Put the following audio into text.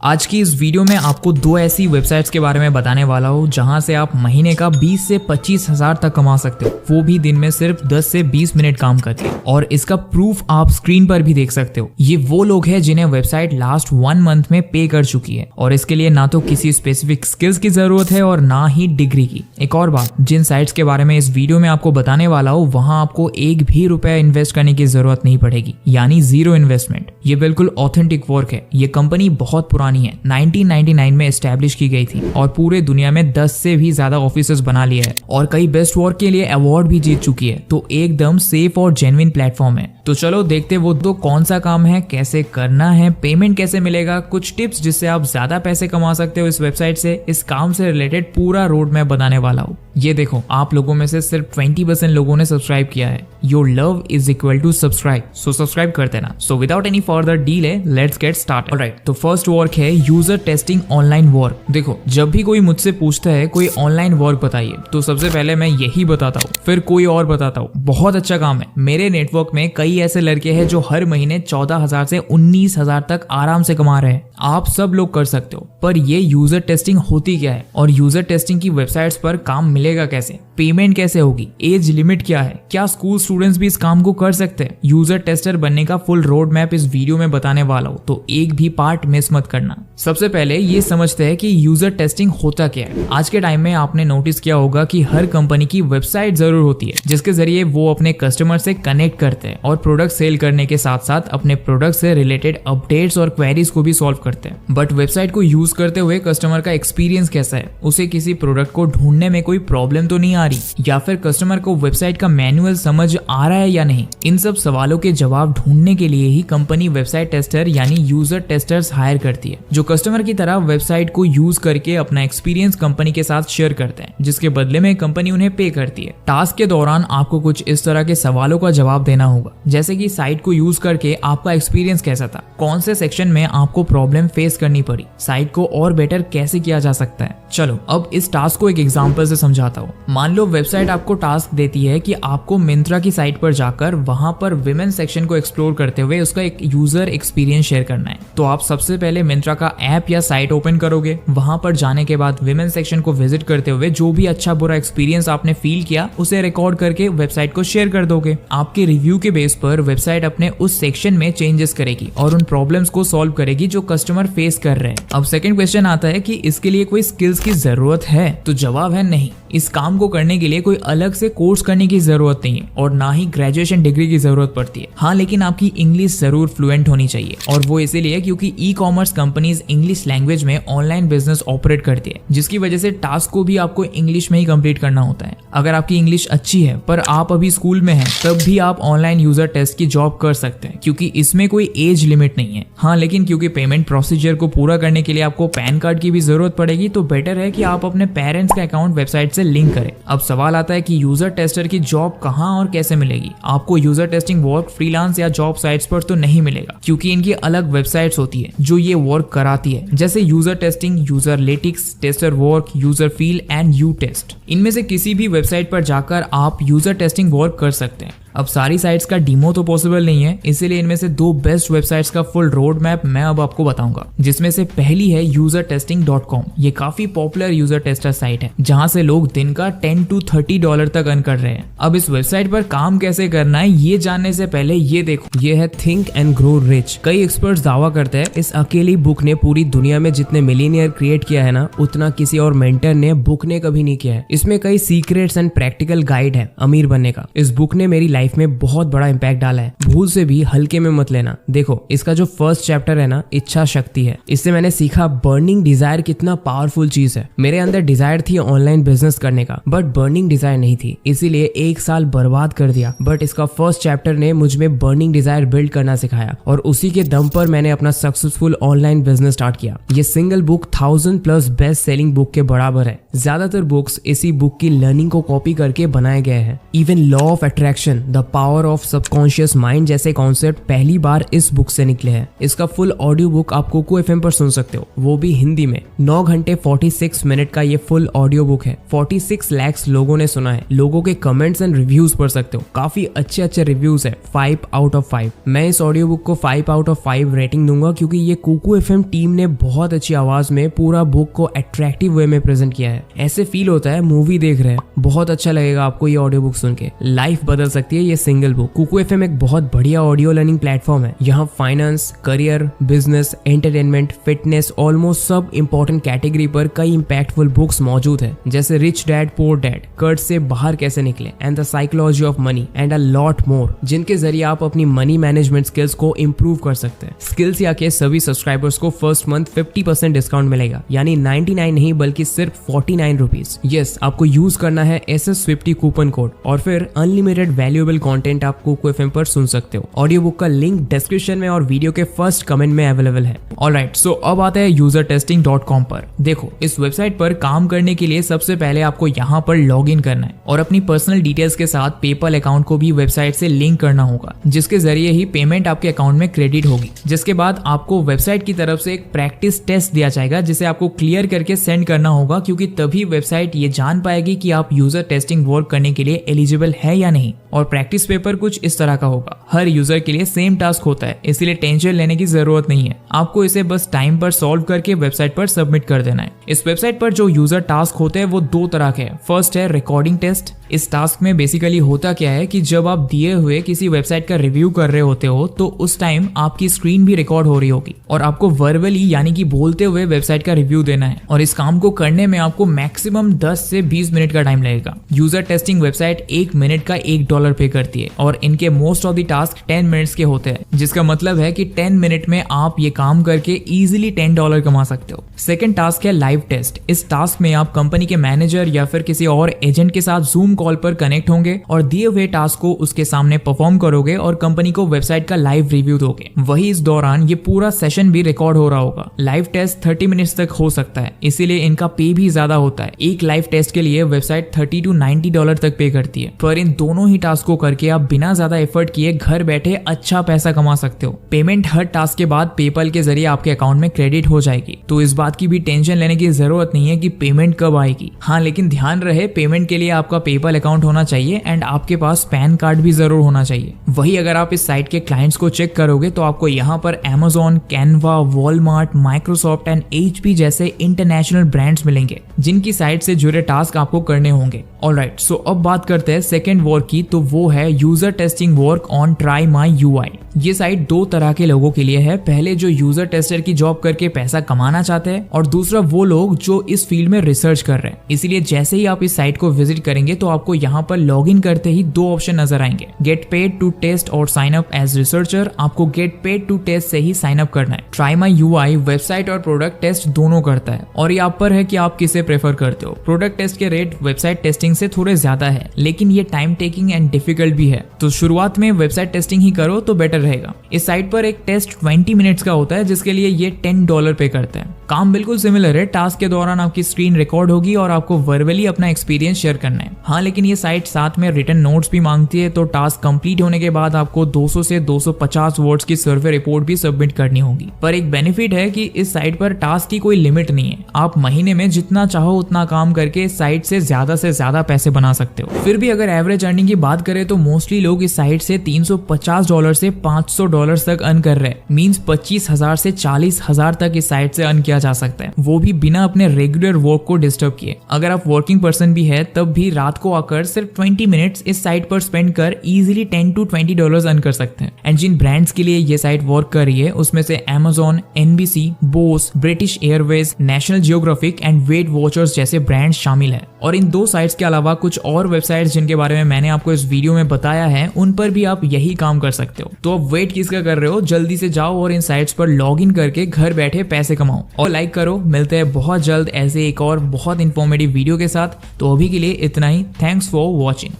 आज की इस वीडियो में आपको दो ऐसी वेबसाइट्स के बारे में बताने वाला हूँ जहां से आप महीने का 20 से 25 हजार तक कमा सकते हो, वो भी दिन में सिर्फ 10 से 20 मिनट काम करके। और इसका प्रूफ आप स्क्रीन पर भी देख सकते हो। ये वो लोग हैं जिन्हें वेबसाइट लास्ट 1 मंथ में पे कर चुकी है और इसके लिए ना तो किसी स्पेसिफिक स्किल्स की जरूरत है और ना ही डिग्री की। एक और बात, जिन साइट्स के बारे में इस वीडियो में आपको बताने वाला हूँ वहां आपको एक भी रुपया इन्वेस्ट करने की जरूरत नहीं पड़ेगी, यानी जीरो इन्वेस्टमेंट। ये बिल्कुल ऑथेंटिक वर्क है। ये कंपनी बहुत पुरानी है, 1999 में एस्टैब्लिश की गई थी और पूरे दुनिया में 10 से भी ज्यादा ऑफिसेस बना लिया है और कई बेस्ट वर्क के लिए अवार्ड भी जीत चुकी है। तो एकदम सेफ और जेन्युइन प्लेटफॉर्म है। तो चलो देखते वो तो कौन सा काम है, कैसे करना है, पेमेंट कैसे मिलेगा, कुछ टिप्स जिससे आप ज्यादा पैसे कमा सकते हो इस वेबसाइट से। इस काम से रिलेटेड पूरा रोड मैप बताने वाला हूँ। ये देखो, आप लोगों में से सिर्फ 20% लोगों ने सब्सक्राइब किया है। Your love is equal to subscribe, so subscribe कर देना। So without any further delay let's get started. Alright, तो फर्स्ट वर्क है यूजर टेस्टिंग ऑनलाइन वर्क। देखो, जब भी कोई मुझसे पूछता है कोई ऑनलाइन वर्क बताइए, तो सबसे पहले मैं यही बताता हूँ, फिर कोई और बताता हूँ। बहुत अच्छा काम है। मेरे नेटवर्क में कई ऐसे लड़के हैं जो हर महीने 14,000 से 19,000 तक आराम से कमा रहे हैं। आप सब लोग कर सकते हो। पर ये यूजर टेस्टिंग होती क्या है और यूजर टेस्टिंग की वेबसाइट्स पर काम मिलेगा कैसे, पेमेंट कैसे होगी, एज लिमिट क्या है, क्या स्कूल स्टूडेंट्स भी इस काम को कर सकते हैं। यूजर टेस्टर बनने का फुल रोड मैप इस वीडियो में बताने वाला हूँ, तो एक भी पार्ट मिस मत करना। सबसे पहले ये समझते हैं कि यूजर टेस्टिंग होता क्या है। आज के टाइम में आपने नोटिस किया होगा कि हर कंपनी की वेबसाइट जरूर होती है जिसके जरिए वो अपने कस्टमर से कनेक्ट करते हैं और प्रोडक्ट सेल करने के साथ साथ अपने प्रोडक्ट से रिलेटेड अपडेट्स और क्वेरीज को भी सॉल्व करते हैं। बट वेबसाइट को यूज करते हुए कस्टमर का एक्सपीरियंस कैसा है, उसे किसी प्रोडक्ट को ढूंढने में कोई प्रॉब्लम तो नहीं आ रही, या फिर कस्टमर को वेबसाइट का मैनुअल समझ आ रहा है या नहीं। इन सब सवालों के जवाब ढूंढने के लिए ही कंपनी वेबसाइट टेस्टर यानी यूजर टेस्टर्स हायर करती है, जो कस्टमर की तरह वेबसाइट को यूज करके अपना एक्सपीरियंस कंपनी के साथ शेयर करते हैं, जिसके बदले में कंपनी उन्हें पे करती है। टास्क के दौरान आपको कुछ इस तरह के सवालों का जवाब देना होगा, जैसे कि साइट को यूज करके आपका एक्सपीरियंस कैसा था, कौन से सेक्शन में आपको प्रॉब्लम फेस करनी पड़ी, साइट को और बेटर कैसे किया जा सकता है। चलो अब इस टास्क को एक एग्जांपल से समझाता हूँ। मान लो वेबसाइट आपको टास्क देती है कि आपको मिंत्रा की साइट पर जाकर वहां पर विमेन सेक्शन को एक्सप्लोर करते हुए उसका एक यूजर एक्सपीरियंस शेयर करना है। तो आप सबसे पहले मिंत्रा का ऐप या साइट ओपन करोगे। वहां पर जाने के बाद विमेन सेक्शन को विजिट करते हुए जो भी अच्छा बुरा एक्सपीरियंस आपने फील किया उसे रिकॉर्ड करके वेबसाइट को शेयर कर दोगे। आपके रिव्यू के बेस पर वेबसाइट अपने उस सेक्शन में चेंजेस करेगी और उन प्रॉब्लम्स को सॉल्व करेगी जो कस्टमर फेस कर रहे हैं। अब सेकंड क्वेश्चन आता है कि इसके लिए कोई स्किल्स की जरूरत है, तो जवाब है नहीं। इस काम को करने के लिए कोई अलग से कोर्स करने की जरूरत नहीं है और ना ही ग्रेजुएशन डिग्री की जरूरत पड़ती है। हाँ, लेकिन आपकी इंग्लिश जरूर फ्लुएंट होनी चाहिए, और वो इसीलिए क्योंकि e commerce companies English language में ऑनलाइन बिजनेस ऑपरेट करती है, जिसकी वजह से टास्क को भी आपको इंग्लिश में ही कंप्लीट करना होता है। अगर आपकी इंग्लिश अच्छी है पर आप अभी स्कूल में हैं, तब भी आप ऑनलाइन यूजर टेस्ट की जॉब कर सकते हैं, क्योंकि इसमें कोई एज लिमिट नहीं है। हाँ, लेकिन क्योंकि पेमेंट प्रोसीजर को पूरा करने के लिए आपको पैन कार्ड की भी जरूरत पड़ेगी, तो बेटर है कि आप अपने पेरेंट्स का अकाउंट वेबसाइट से लिंक करें। अब सवाल आता है कि यूजर टेस्टर की जॉब कहां और कैसे मिलेगी। आपको यूजर टेस्टिंग वर्क फ्रीलांस या जॉब साइट्स पर तो नहीं मिलेगा, क्योंकि इनकी अलग वेबसाइट्स होती है जो ये वर्क कराती है, जैसे user testing, Userlytics, tester work, user feel and यू टेस्ट। इनमें से किसी भी वेबसाइट पर जाकर आप यूजर टेस्टिंग वर्क कर सकते हैं। अब सारी साइट्स का डीमो तो पॉसिबल नहीं है, इसीलिए इनमें से दो बेस्ट वेबसाइट्स का फुल रोड मैप मैं अब आपको बताऊंगा, जिसमें से पहली है usertesting.com। ये काफी पॉपुलर यूजर टेस्टर साइट है जहां से लोग दिन का $10 to $30 तक अर्न कर रहे हैं। अब इस वेबसाइट पर काम कैसे करना है ये जानने से पहले ये देखो, ये है थिंक एंड ग्रो रिच। कई एक्सपर्ट्स दावा करते हैं इस अकेली बुक ने पूरी दुनिया में जितने मिलियनियर क्रिएट किया है ना, उतना किसी और मेंटर ने बुक ने कभी नहीं किया है। इसमें कई सीक्रेट्स एंड प्रैक्टिकल गाइड है अमीर बनने का। इस बुक ने मेरी लाइफ में बहुत बड़ा इम्पैक्ट डाला है, भूल से भी हल्के में मत लेना। देखो, इसका जो फर्स्ट चैप्टर है ना, इच्छा शक्ति है। इससे मैंने सीखा बर्निंग डिजायर कितना पावरफुल चीज है। मेरे अंदर डिजायर थी ऑनलाइन बिजनेस करने का, बट बर्निंग डिजायर नहीं थी, इसीलिए 1 साल बर्बाद कर दिया। बट इसका फर्स्ट चैप्टर ने मुझ में बर्निंग डिजायर बिल्ड करना सिखाया और उसी के दम पर मैंने अपना सक्सेसफुल ऑनलाइन बिजनेस स्टार्ट किया। ये single book 1000+ best selling book के बराबर है। ज्यादातर बुक्स इसी बुक की लर्निंग को कॉपी करके बनाए गए हैं। Even law of attraction the power of subconscious mind जैसे कॉन्सेप्ट पहली बार इस बुक से निकले हैं। इसका फुल ऑडियो बुक आप कोको एफएम पर सुन सकते हो, वो भी हिंदी में। 9 घंटे 46 मिनट का ये फुल ऑडियो बुक है। 46 लाख लोगों ने सुना है। लोगों के कमेंट्स एंड रिव्यूज पढ़ सकते हो, काफी अच्छे रिव्यूज है। 5 आउट ऑफ 5। मैं इस ऑडियो बुक को 5 आउट ऑफ 5 रेटिंग दूंगा, क्योंकि ये कोको एफएम टीम ने बहुत अच्छी आवाज में पूरा बुक को अट्रैक्टिव वे में प्रेजेंट किया है। ऐसे फील होता है मूवी देख रहे हैं। बहुत अच्छा लगेगा आपको ये ऑडियो बुक सुन के। लाइफ बदल सकती है ये सिंगल बुक। कोको एफएम एक बहुत बढ़िया ऑडियो लर्निंग प्लेटफॉर्म है। यहाँ finance, career, business, entertainment, fitness, almost सब इंपॉर्टेंट कैटेगरी पर कई इंपैक्टफुल बुक्स मौजूद है, जैसे रिच डैड पुअर डैड, कर्ज से बाहर कैसे निकले, and the psychology of money, and a lot more, जिनके जरिए आप अपनी मनी मैनेजमेंट स्किल्स को इंप्रूव कर सकते हैं। स्किल्स या के सभी सब्सक्राइबर्स को फर्स्ट मंथ 50% डिस्काउंट मिलेगा, यानी 99 नहीं बल्कि सिर्फ 49 रुपीज। यस, आपको यूज करना है SS50 कूपन कोड और फिर अनलिमिटेड वैल्यूएबल कंटेंट आप कोको एफएम पर सुन सकते हो। ऑडियो बुक का लिंक डिस्क्रिप्शन में और वीडियो के फर्स्ट कमेंट में अवेलेबल है। ऑलराइट, सो अब आते हैं usertesting.com पर। देखो, इस वेबसाइट पर काम करने के लिए सबसे पहले आपको यहाँ पर लॉग इन करना है और अपनी पर्सनल डिटेल्स के साथ पेपल अकाउंट को भी वेबसाइट से लिंक करना होगा, जिसके जरिए ही पेमेंट आपके अकाउंट में क्रेडिट होगी। जिसके बाद आपको वेबसाइट की तरफ से एक प्रैक्टिस टेस्ट दिया जाएगा, जिसे आपको क्लियर करके सेंड करना होगा, क्योंकि तभी वेबसाइट ये जान पाएगी कि आप यूजर टेस्टिंग वर्क करने के लिए एलिजिबल है या नहीं। और प्रैक्टिस पेपर कुछ इस तरह का होगा। हर यूजर के लिए सेम टास्क होता है, इसलिए टेंशन लेने की जरूरत नहीं है। आपको इसे बस टाइम पर सॉल्व करके वेबसाइट पर सबमिट कर देना है। इस वेबसाइट पर जो यूजर टास्क होते हैं वो 2 तरह के हैं। फर्स्ट है रिकॉर्डिंग टेस्ट। इस टास्क में बेसिकली होता क्या है कि जब आप दिए हुए किसी वेबसाइट का रिव्यू कर रहे होते हो तो उस टाइम आपकी स्क्रीन भी रिकॉर्ड हो रही होगी और आपको वर्बली यानी कि बोलते हुए वेबसाइट का रिव्यू देना है। और इस काम को करने में आपको मैक्सिमम 10 से 20 मिनट का टाइम लगेगा। यूजर टेस्टिंग वेबसाइट 1 मिनट का $1 पे करती है और इनके most of the task 10 minutes के होते हैं, जिसका मतलब है कि 10 मिनट में आप ये काम करके इजीली $10 कमा सकते हो। सेकंड टास्क है लाइव टेस्ट। इस टास्क में आप कंपनी के मैनेजर या फिर किसी और एजेंट के साथ जूम कॉल पर कनेक्ट होंगे और दिए हुए टास्क को उसके सामने परफॉर्म करोगे और कंपनी को वेबसाइट का लाइव रिव्यू दोगे। वही इस दौरान ये पूरा सेशन भी रिकॉर्ड हो रहा होगा। लाइव टेस्ट 30 मिनट्स तक हो सकता है, इसीलिए इनका पे भी ज्यादा होता है। एक लाइव टेस्ट के लिए वेबसाइट $30 to $90 तक पे करती है। पर इन दोनों ही टास्क को करके आप बिना ज्यादा एफर्ट किए घर बैठे अच्छा पैसा कमा सकते हो। पेमेंट हर टास्क के बाद पेपल के जरिए आपके अकाउंट में क्रेडिट हो जाएगी, तो इस बात की भी टेंशन लेने की जरूरत नहीं है कि पेमेंट कब आएगी। हाँ, लेकिन ध्यान रहे पेमेंट के लिए आपका पेपल अकाउंट होना चाहिए एंड आपके पास पैन कार्ड भी जरूर होना चाहिए। वही अगर आप इस साइट के क्लाइंट्स को चेक करोगे तो आपको यहाँ पर Amazon, Canva, Walmart, Microsoft and HP जैसे इंटरनेशनल ब्रांड्स मिलेंगे, जिनकी साइट से जुड़े टास्क आपको करने होंगे। ऑलराइट, सो अब बात करते हैं सेकंड वर्क की, तो वो है user testing work on try my UI। ये साइट 2 तरह के लोगों के लिए है। पहले जो यूजर टेस्टर की जॉब करके पैसा कमाना चाहते हैं और दूसरा वो लोग जो इस फील्ड में रिसर्च कर रहे हैं। इसलिए जैसे ही आप इस साइट को विजिट करेंगे तो आपको यहाँ पर लॉगिन करते ही 2 ऑप्शन नजर आएंगे, गेट पेड टू टेस्ट और साइन अप एज रिसर्चर। आपको गेट पेड टू टेस्ट से ही साइन अप करना है। ट्राई माई UI वेबसाइट और प्रोडक्ट टेस्ट दोनों करता है और ये आप पर है कि आप किसे प्रेफर करते हो। प्रोडक्ट टेस्ट के रेट वेबसाइट टेस्टिंग से थोड़े ज्यादा है, लेकिन ये टाइम टेकिंग एंड डिफिकल्ट भी है, तो शुरुआत में वेबसाइट टेस्टिंग ही करो तो बेटर रहेगा। इस साइट पर एक टेस्ट 20 मिनट्स का होता है, जिसके लिए ये $10 पे करते हैं। काम बिल्कुल सिमिलर है। टास्क के दौरान आपकी स्क्रीन रिकॉर्ड होगी और आपको वर्बली अपना एक्सपीरियंस शेयर करना है। हाँ, लेकिन ये साइट साथ में रिटन नोट्स भी मांगती है, तो टास्क कंप्लीट होने के बाद आपको 200 से 250 वर्ड्स की सर्वे रिपोर्ट भी सबमिट करनी होगी। पर एक बेनिफिट है कि इस साइट पर टास्क की कोई लिमिट नहीं है। आप महीने में जितना चाहो उतना काम करके इस साइट से ज्यादा पैसे बना सकते हो। फिर भी अगर एवरेज अर्निंग की बात करें तो मोस्टली लोग इस साइट से $350 से $500 तक अर्न कर रहे हैं। मींस 25,000 से 40,000 तक इस साइट से अर्न किया जा सकता है, वो भी बिना अपने रेगुलर वर्क को डिस्टर्ब किए। अगर आप वर्किंग पर्सन भी है तब भी रात को आकर सिर्फ 20 मिनट्स इस साइट पर स्पेंड कर इजीली $10 to $20 अर्न कर सकते हैं। एंड जिन ब्रांड्स के लिए ये साइट वर्क कर रही है उसमें से Amazon, NBC, Bose, British Airways, National Geographic and Weight Watchers जैसे ब्रांड्स शामिल है। और इन 2 साइट्स के अलावा कुछ और वेबसाइट्स जिनके बारे में मैंने आपको इस वीडियो में बताया है, उन पर भी आप यही काम कर सकते हो। तो अब वेट किसका कर रहे हो, जल्दी से जाओ और इन साइट्स पर लॉग इन करके घर बैठे पैसे कमाओ और लाइक करो। मिलते हैं बहुत जल्द ऐसे एक और बहुत इंफॉर्मेटिव वीडियो के साथ। तो अभी के लिए इतना ही। Thanks for watching.